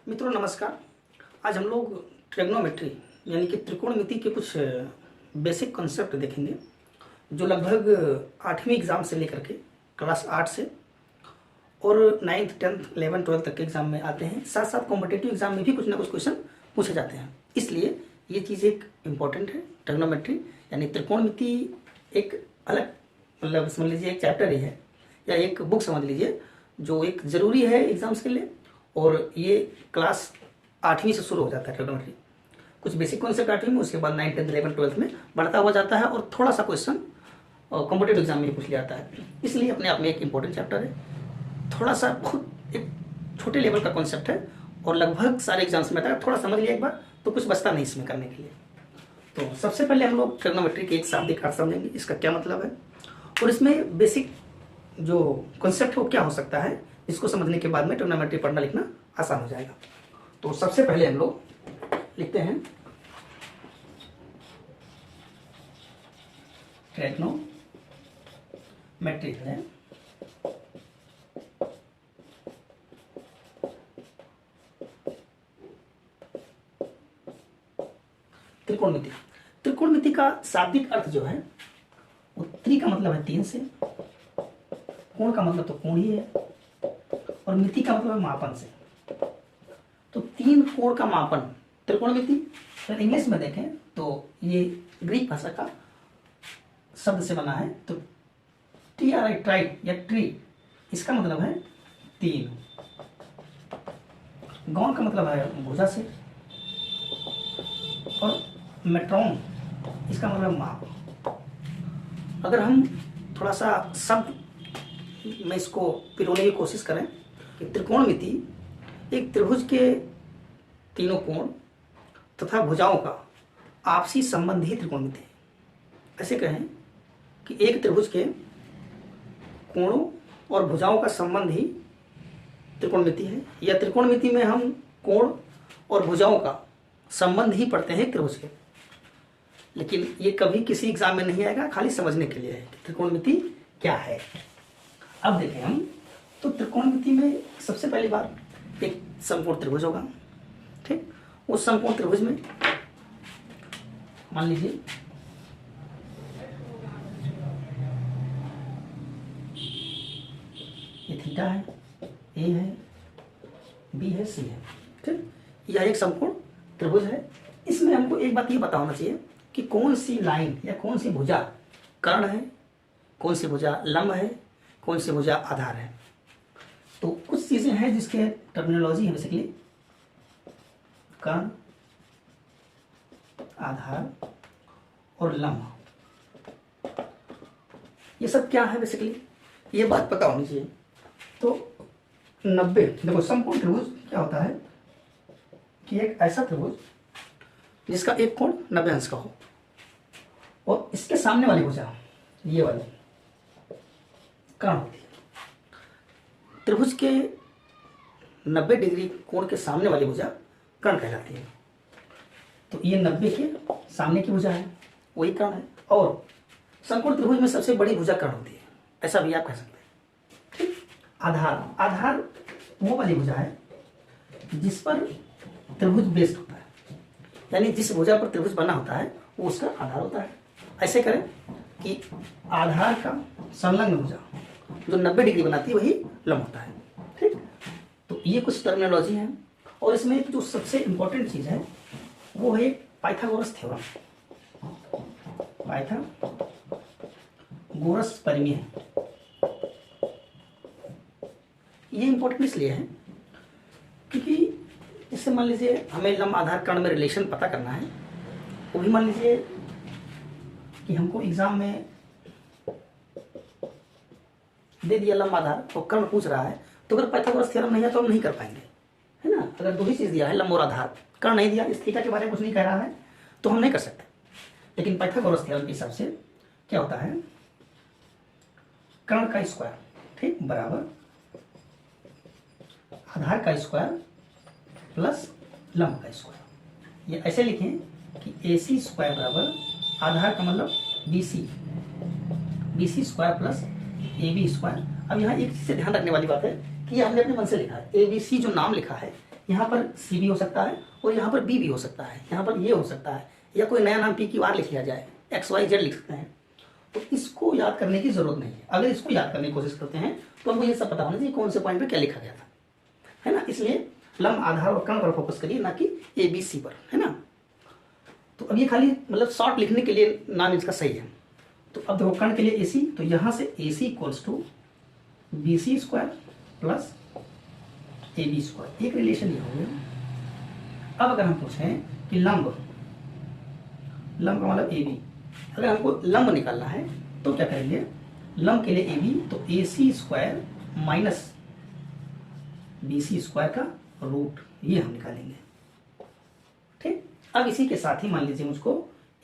मित्रों नमस्कार। आज हम लोग ट्रिग्नोमेट्री यानी कि त्रिकोणमिति के कुछ बेसिक कॉन्सेप्ट देखेंगे जो लगभग 8वीं एग्ज़ाम से लेकर के क्लास 8 से और 9th 10th 11th 12th तक के एग्ज़ाम में आते हैं। साथ साथ कॉम्पिटिटिव एग्ज़ाम में भी कुछ ना कुछ क्वेश्चन पूछे जाते हैं, इसलिए ये चीज़ एक इम्पॉर्टेंट है। ट्रिग्नोमेट्री यानी त्रिकोणमिति एक अलग मतलब समझ लीजिए एक चैप्टर ही है या एक बुक समझ लीजिए जो एक ज़रूरी है एग्ज़ाम्स के लिए। और ये क्लास 8वीं से शुरू हो जाता है ट्रिग्नोमेट्री। कुछ बेसिक कॉन्सेप्ट 8वीं में, उसके बाद 9th 10th 11th 12th में बढ़ता हुआ जाता है और थोड़ा सा क्वेश्चन कॉम्पिटिटिव एग्जाम में पूछ लिया जाता है। इसलिए अपने आप में एक इंपॉर्टेंट चैप्टर है। थोड़ा सा बहुत एक छोटे लेवल का कॉन्सेप्ट है और लगभग सारे एग्जाम्स में आता है। थोड़ा समझ लिया एक बार तो कुछ बचता नहीं इसमें करने के लिए। तो सबसे पहले हम लोग ट्रिग्नोमेट्री के एक शाब्दिक अर्थ समझेंगे, इसका क्या मतलब है और इसमें बेसिक जो कॉन्सेप्ट है वो क्या हो सकता है। इसको समझने के बाद में ट्रिग्नोमेट्री पढ़ना लिखना आसान हो जाएगा। तो सबसे पहले हम लोग लिखते हैं ट्रिग्नोमेट्री है त्रिकोणमिति। त्रिकोणमिति का शाब्दिक अर्थ जो है वो त्रि का मतलब है 3 से, कोण का मतलब तो कोण ही है और मिति का मतलब है मापन से। तो 3 कोण का मापन त्रिकोणमिति। अगर इंग्लिश में देखें तो ये ग्रीक भाषा का शब्द से बना है। तो TRI ट्राई या ट्री इसका मतलब है 3। गौण का मतलब है भुजा से और मेट्रोन इसका मतलब माप। अगर हम थोड़ा सा शब्द में इसको पिरोने की कोशिश करें कि त्रिकोणमिति एक त्रिभुज के तीनों कोण तथा भुजाओं का आपसी संबंध ही त्रिकोणमिति है। ऐसे कहें कि एक त्रिभुज के कोणों और भुजाओं का संबंध ही त्रिकोणमिति है। या त्रिकोणमिति में हम कोण और भुजाओं का संबंध ही पढ़ते हैं त्रिभुज के। लेकिन ये कभी किसी एग्जाम में नहीं आएगा, खाली समझने के लिए है कि त्रिकोणमिति क्या है। अब देखें हम तो त्रिकोणमिति में सबसे पहली बार एक समकोण त्रिभुज होगा। ठीक, उस समकोण त्रिभुज में मान लीजिए ये थीटा है, ए है, बी है, सी है। ठीक, यह एक समकोण त्रिभुज है। इसमें हमको एक बात ये पता होना चाहिए कि कौन सी लाइन या कौन सी भुजा कर्ण है, कौन सी भुजा लंब है, कौन सी भुजा आधार है। तो कुछ चीजें हैं जिसके टर्मिनोलॉजी है बेसिकली कर्ण, आधार और लंब। ये सब क्या है बेसिकली, ये बात पता होनी चाहिए। तो 90 देखो समकोण त्रिभुज क्या होता है कि एक ऐसा त्रिभुज जिसका एक कोण 90 अंश का हो और इसके सामने वाली भुजा ये वाली कर्ण होती है। त्रिभुज के 90 डिग्री कोण के सामने वाली भुजा कर्ण कहलाती है। तो ये 90 के सामने की भुजा है, वही कर्ण है। और समकोण त्रिभुज में सबसे बड़ी भुजा कर्ण होती है, ऐसा भी आप कह सकते हैं। ठीक, आधार, आधार वो वाली भुजा है जिस पर त्रिभुज बेस्ड होता है, यानी जिस भुजा पर त्रिभुज बना होता है वो उसका आधार होता है। ऐसे करें कि आधार का संलग्न भुजा जो 90 डिग्री बनाती है वही लंब होता है। ठीक, तो ये कुछ टर्मिनोलॉजी है। और इसमें एक जो सबसे इंपॉर्टेंट चीज है वो है पाइथागोरस थ्योरम, पाइथागोरस परिमेय। ये इंपॉर्टेंट इसलिए है क्योंकि इससे मान लीजिए हमें लंब आधार कर्ण में रिलेशन पता करना है। वो भी मान लीजिए कि हमको एग्जाम में दे दिया लंब आधार और कर्ण पूछ रहा है, तो अगर पाइथागोरस थ्योरम नहीं है तो हम नहीं कर पाएंगे, है ना। अगर दो ही चीज दिया है लंब और आधार, कर्ण नहीं दिया, इस थीटा के बारे में कुछ नहीं कह रहा है, तो हम नहीं कर सकते। लेकिन पाइथागोरस थ्योरम के हिसाब से क्या होता है, कर्ण का स्क्वायर ठीक बराबर आधार का स्क्वायर प्लस लंब का स्क्वायर। ये ऐसे लिखें कि AC स्क्वायर बराबर आधार का मतलब BC square plus AB square. अब यहाँ एक चीज से ध्यान रखने वाली बात है कि ये हमने अपने मन से लिखा है। ABC जो नाम लिखा है यहाँ पर सी भी हो सकता है और यहाँ पर बी भी हो सकता है, यहाँ पर ये हो सकता है, या कोई नया नाम पी क्यू आर लिख लिया जाए, एक्स वाई जेड लिख सकते हैं। तो इसको याद करने की जरूरत नहीं है। अगर इसको याद करने की कोशिश करते हैं तो हमको ये सब पता होना चाहिए कौन से पॉइंट पे क्या लिखा गया था, है ना। इसलिए लंब, आधार और कर्ण पर फोकस करिए, ना कि ए बी सी पर, है ना। तो अब ये खाली मतलब शॉर्ट लिखने के लिए नाम इसका सही है। तो अब देखो कर्ण के लिए ए सी, तो यहाँ से A C equals to B C square plus A B square, एक रिलेशन ये हो गया। अब अगर हम पूछें कि लंब, लंब का मतलब ए बी, अगर हमको लंब निकालना है तो क्या करेंगे, लंब के लिए ए बी, तो A C square minus B C square का रूट, ये हम निकालेंगे। ठीक, अब इसी के साथ ही मान लीजिए मुझको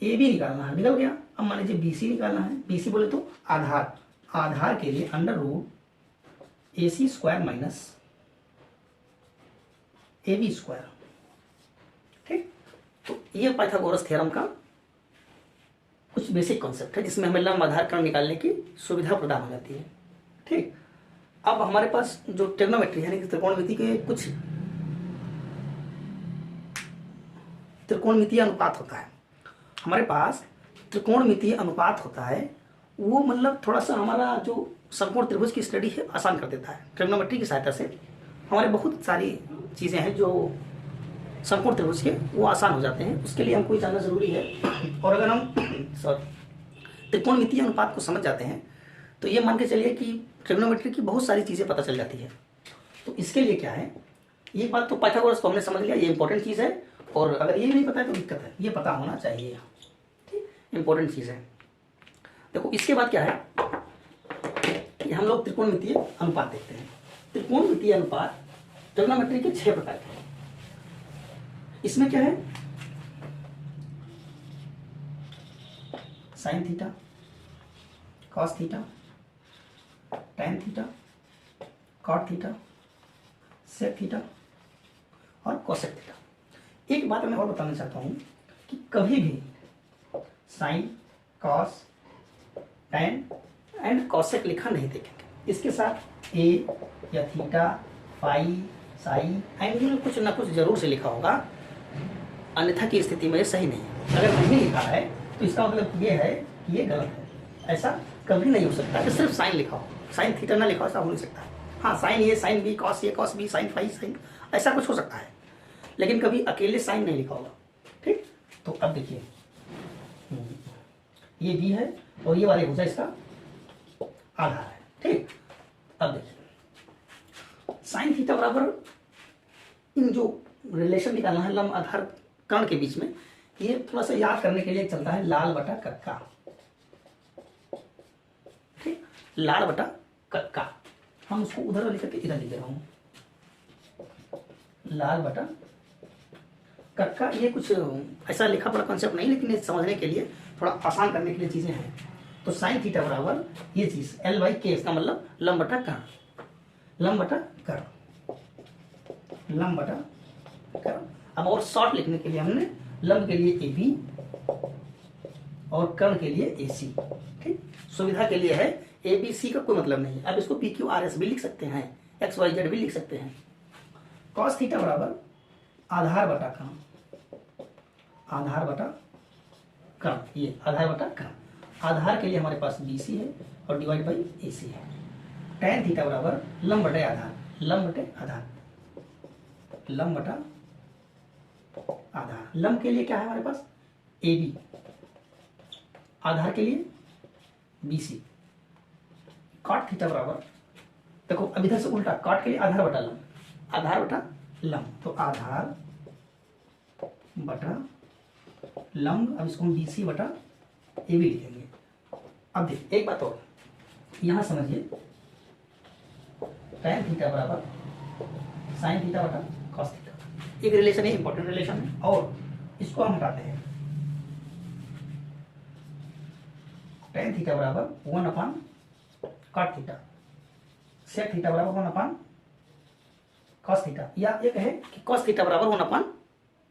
ए बी निकालना है, निकल गया। अब मान लीजिए बी सी निकालना है, बी सी बोले तो आधार, आधार के लिए under root A C square minus A B square. ठीक, तो ये पाइथागोरस थ्योरम का कुछ बेसिक कॉन्सेप्ट है जिसमें हमें लंब, आधार, कर्ण निकालने की सुविधा प्रदान हो जाती है। ठीक, अब हमारे पास जो ट्रिग्नोमेट्री यानी कि त्रिकोणमिति के कुछ त्रिकोणमितीय अनुपात होता है, हमारे पास त्रिकोणमितीय अनुपात होता है, वो मतलब थोड़ा सा हमारा जो समकोण त्रिभुज की स्टडी है आसान कर देता है। ट्रिग्नोमेट्री की सहायता से हमारे बहुत सारी चीज़ें हैं जो समकोण त्रिभुज के, वो आसान हो जाते हैं। उसके लिए हमको ये जानना जरूरी है। और अगर हम त्रिकोणमितीय अनुपात को समझ जाते हैं तो ये मान के चलिए कि ट्रिग्नोमेट्री की बहुत सारी चीज़ें पता चल जाती है। तो इसके लिए क्या है, ये बात तो पाइथागोरस को हमने समझ लिया, ये इंपॉर्टेंट चीज़ है। और अगर ये नहीं पता है तो दिक्कत है, ये पता होना चाहिए, इंपॉर्टेंट चीज़ है। देखो इसके बाद क्या है कि हम लोग त्रिकोणमितीय अनुपात देखते हैं। त्रिकोणमितीय अनुपात ट्रिग्नोमेट्री के 6 प्रकार के हैं। इसमें क्या है, sine theta, cos theta, tan theta, cot theta, sec theta और कोसेक थीटा। एक बात मैं और बताना चाहता हूं कि कभी भी sine, cos, tan and cosec लिखा नहीं देखेंगे। इसके साथ ए या थीटा, फाई, साई, एंगल कुछ ना कुछ जरूर से लिखा होगा, अन्यथा की स्थिति में ये सही नहीं है। अगर नहीं लिखा है तो इसका मतलब ये है कि ये गलत है। ऐसा कभी नहीं हो सकता कि सिर्फ साइन लिखा हो, साइन थीटा ना लिखा हो, ऐसा हो नहीं सकता। हाँ, sine A, sine B, cos A, cos B, sine phi, sine, ऐसा कुछ हो सकता है, लेकिन कभी अकेले साइन नहीं लिखा होगा। ठीक, तो अब देखिए ये बी है और ये वाले भुजा इसका आधार है। ठीक, अब देखिए साइन थीटा बराबर, इन जो रिलेशन निकालना है लंब, आधार, कर्ण के बीच में, ये थोड़ा सा याद करने के लिए चलता है लाल बटा कक्का। ठीक, लाल बटा कक्का, हम उसको उधर लिख के इधर लिख रहा हूं, लाल बटा कक्का। ये कुछ ऐसा लिखा पड़ा कॉन्सेप्ट नहीं, लेकिन ये समझने के लिए थोड़ा आसान करने के लिए चीजें हैं। तो साइन थीटा बराबर ये चीज एल बाई के, इसका मतलब लंब बटा कर्ण, लंब बटा कर्ण, लंब बटा कर्ण। अब और शॉर्ट लिखने के लिए हमने लंब के लिए ए बी और कर्ण के लिए ए सी। ठीक, सुविधा के लिए है, ए बी सी का कोई मतलब नहीं है। अब इसको पी क्यू आर एस भी लिख सकते हैं, एक्स वाई जेड भी लिख सकते हैं। कॉस थीटा बराबर आधार बटा कर्ण, आधार बटा कर्ण, ये आधार बटा कर्ण। आधार के लिए हमारे पास बी सी है और डिवाइड बाई ए सी है। टैन थीटा बराबर लंब बटे आधार, लंब बटे आधार, लंब बटा आधार। लंब के लिए क्या है हमारे पास ए बी, आधार के लिए बी सी। कॉट थीटा बराबर, देखो अब इधर से उल्टा, कॉट के लिए आधार बटा लंब, आधार बटा लंब, तो आधार बटा लंब। अब इसको हम बी सी बटा ए बी लिखेंगे। अब देखिए एक बात और यहां समझिए, टैन थीटा बराबर साइन थीटा बटा कॉस थीटा, एक रिलेशन है, इंपॉर्टेंट रिलेशन है। और इसको हम हटाते हैं, टैन थीटा बराबर 1 अपान कॉट थीटा, सेक थीटा बराबर 1 अपान कॉस थीटा, या एक है कि कॉस थीटा बराबर 1 upon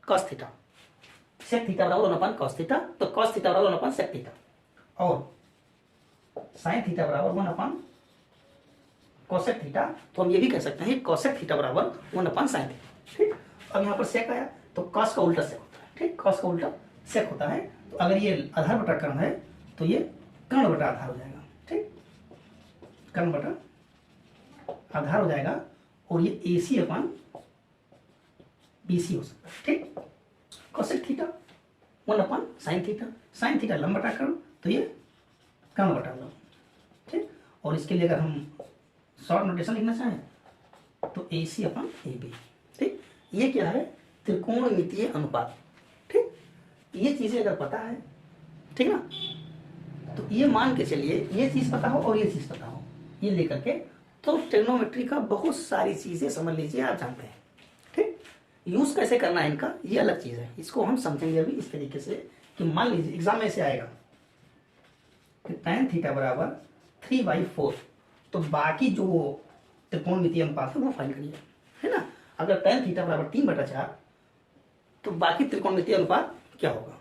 cos theta, sec theta बराबर 1 अपान कॉस थीटा, तो कॉस थीटा बराबर 1 अपान सेक थीटा, और साइन थीटा बराबर 1 अपान कोसेक थीटा। तो हम ये भी कह सकते हैं कोसेक थीटा बराबर 1 अपान साइन थीटा। ठीक, अब यहाँ पर सेक आया तो कॉस का उल्टा सेक होता है, ठीक, कॉस का उल्टा सेक होता है। तो अगर ये आधार बटा कर्ण है तो ये कर्ण बटा आधार हो जाएगा, ठीक, कर्ण बटा आधार हो जाएगा और ये AC अपन BC हो सकता है, ठीक। कोसेक थीटा 1 अपन साइन थीटा लंब बटा कर्ण, तो ये कर्ण बटा लंब, ठीक। और इसके लिए अगर हम शॉर्ट नोटेशन लिखना चाहें तो AC अपन AB, ठीक। ये क्या है, त्रिकोणमितीय अनुपात, ठीक। ये चीजें अगर पता है, ठीक ना, तो ये मान के चलिए ये चीज पता हो और ये चीज पता हो, ये लेकर के तो ट्रिग्नोमेट्री का बहुत सारी चीजें समझ लीजिए आप जानते हैं, ठीक। यूज कैसे करना है इनका ये अलग चीज है, इसको हम समझेंगे अभी इस तरीके से कि मान लीजिए एग्जाम में से आएगा कि tan थीटा बराबर 3/4, तो बाकी जो त्रिकोणमितीय अनुपात है वो फाइंड करिए, है ना। अगर tan थीटा बराबर 3/4 तो बाकी त्रिकोणमितीय अनुपात क्या होगा,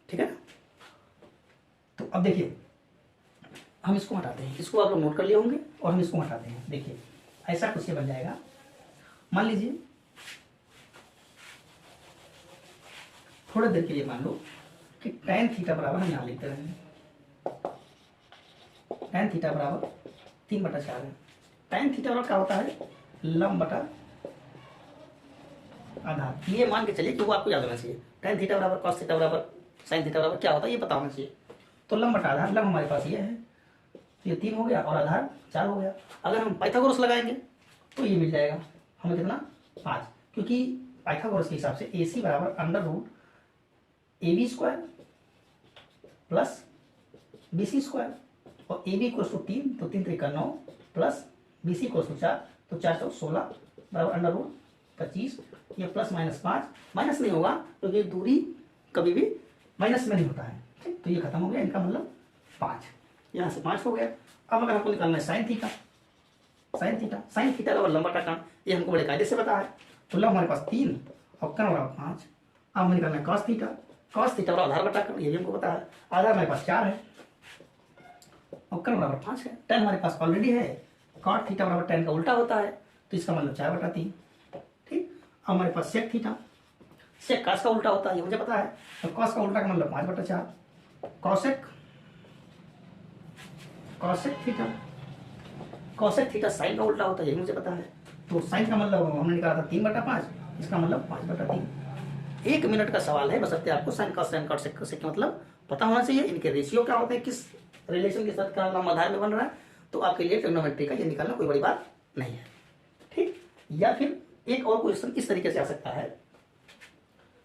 ठीक है ना। तो अब देखिए हम इसको हटाते हैं, इसको आप लोग नोट कर लिए होंगे और हम इसको हटाते हैं। देखिए ऐसा कुछ बन जाएगा, मान लीजिए थोड़ी देर के लिए मान लो कि tan थीटा बराबर हम यहाँ लिखते रहेंगे, tan थीटा बराबर 3/4 है। tan थीटा बराबर क्या होता है, लंब बटा आधार। ये मान के चलिए कि वो आपको याद होना चाहिए, tan थीटा बराबर cos थीटा बराबर sin थीटा बराबर क्या होता है ये पता होना चाहिए। तो लंब बटा आधार, लंब हमारे पास ये है, ये 3 हो गया और आधार 4 हो गया। अगर हम पाइथागोरस लगाएंगे तो ये मिल जाएगा हमें कितना, 5, क्योंकि पाइथागोरस के हिसाब से AC बराबर √AB² प्लस BC² और AB को 3 तो 3 3 9 प्लस BC को 4 तो 4 4 16 बराबर √25, ये प्लस माइनस 5, माइनस नहीं होगा क्योंकि दूरी कभी भी माइनस में नहीं होता है, ठीक। तो ये खत्म हो गया, इनका मतलब 5, यहाँ से 5 हो गया। अब अगर हमको निकालना है साइन थीटा का लंब बटा कर्ण, ये हमको बड़े कायदे से पता है। तो लंब हमारे पास 3 और कर्ण बराबर 5। अब हमें निकालना है cos थीटा बराबर आधार बटा कर्ण, ये भी हमको पता है। आधार हमारे पास 4 है और कर्ण बराबर 5 है। tan हमारे पास ऑलरेडी है, cot थीटा बराबर tan का उल्टा होता है, तो इसका मतलब 4/3, ठीक। अब हमारे पास sec थीटा, sec cos का उल्टा होता है, ये मुझे पता है, तो cos का उल्टा का मतलब 5/4। cosec थीटा sin का उल्टा होता है, ये मुझे पता है, तो sin का मतलब हमने निकाला था 3/5, इसका मतलब 5/3। 1 मिनट का सवाल है, बशर्ते आपको sin cos tan cot sec का मतलब पता होना चाहिए, इनके रेशियो क्या होते हैं, किस रिलेशन के साथ का नाम आधार में बन रहा है, तो आपके लिए ट्रिग्नोमेट्री का ये निकालना कोई बड़ी बात नहीं है, ठीक। या फिर एक और क्वेश्चन इस तरीके से आ सकता है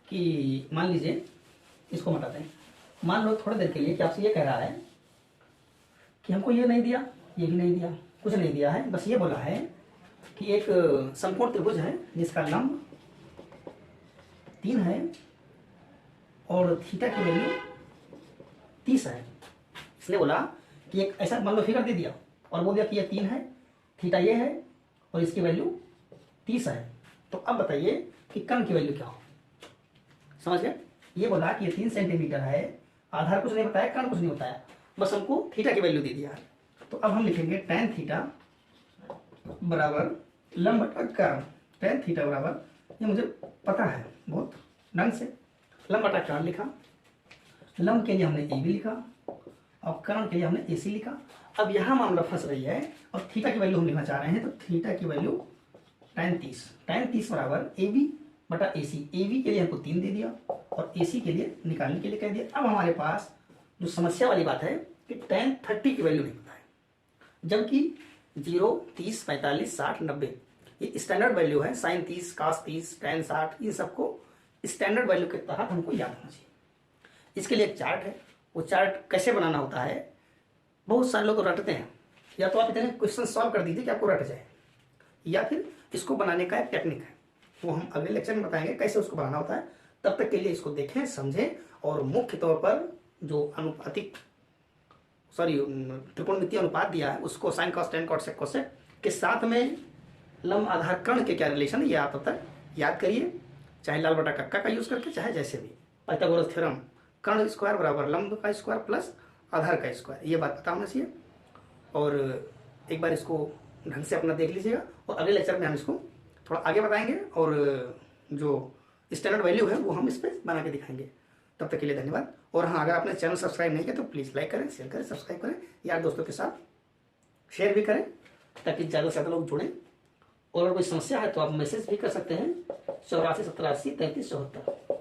कि मान लीजिए, इसको हटाते हैं, मान लो थोड़ी देर के लिए कि आपसे ये कह रहा है कि हमको ये नहीं दिया, ये भी नहीं दिया, कुछ नहीं दिया है, बस ये बोला है कि एक समकोण त्रिभुज है जिसका लंब 3 है और थीटा की वैल्यू 30 है। इसने बोला कि एक ऐसा मान लो फिगर दे दिया और बोल दिया कि ये 3 है, थीटा ये है और इसकी वैल्यू 30 है। तो अब बताइए कि कर्ण की वैल्यू क्या हो, समझ गए। ये बोला कि ये 3 सेंटीमीटर है, आधार कुछ नहीं बताया, कर्ण कुछ नहीं बताया, बस हमको थीटा की वैल्यू दे दिया है। तो अब हम लिखेंगे tan थीटा बराबर लंब बटा कर्ण। tan थीटा बराबर, ये मुझे पता है बहुत ढंग से, लंब बटा कर्ण लिखा, लंब के लिए हमने AB लिखा और कर्ण के लिए हमने AC लिखा। अब यहाँ मामला फंस रही है और थीटा की वैल्यू हम लिखना चाह रहे हैं, तो थीटा की वैल्यू tan 30 बराबर AB बटा AC। AB के लिए हमको 3 दे दिया और AC के लिए निकालने के लिए कह दिया। अब हमारे पास जो समस्या वाली बात है कि tan 30 की वैल्यू नहीं पता है, जबकि 0, 30, 45, 60, 90 ये स्टैंडर्ड वैल्यू है। sin 30, cos 30, tan 60, इन सबको स्टैंडर्ड वैल्यू के तहत हमको याद होना चाहिए। इसके लिए एक चार्ट है, वो चार्ट कैसे बनाना होता है, बहुत सारे लोग रटते हैं। या तो आप इतने क्वेश्चन सॉल्व कर दीजिए कि आपको रट जाए, या फिर इसको बनाने का एक टेक्निक है, वो हम अगले लेक्चर में बताएंगे कैसे उसको बनाना होता है। तब तक के लिए इसको देखें, समझें और मुख्य तौर पर जो त्रिकोणमितीय अनुपात दिया है उसको sin cos tan cot sec cosec के साथ में लंब आधार कर्ण के क्या रिलेशन है ये आप तब तक याद करिए, चाहे लाल बटा कक्का का यूज करके, चाहे जैसे भी। पाइथागोरस थ्योरम, कर्ण स्क्वायर बराबर लंब का स्क्वायर प्लस आधार का स्क्वायर, ये बात पता होना चाहिए। और एक बार इसको ढंग से अपना देख लीजिएगा और अगले लेक्चर में हम इसको थोड़ा आगे बताएंगे और जो स्टैंडर्ड वैल्यू है वो हम इस पर बना के दिखाएंगे। तब तक के लिए धन्यवाद। और हाँ, अगर आपने चैनल सब्सक्राइब नहीं किया तो प्लीज़ लाइक करें, शेयर करें, सब्सक्राइब करें, यार दोस्तों के साथ शेयर भी करें ताकि ज़्यादा से ज़्यादा लोग जुड़ें। और अगर कोई समस्या है तो आप मैसेज भी कर सकते हैं 84 70 80 33 74।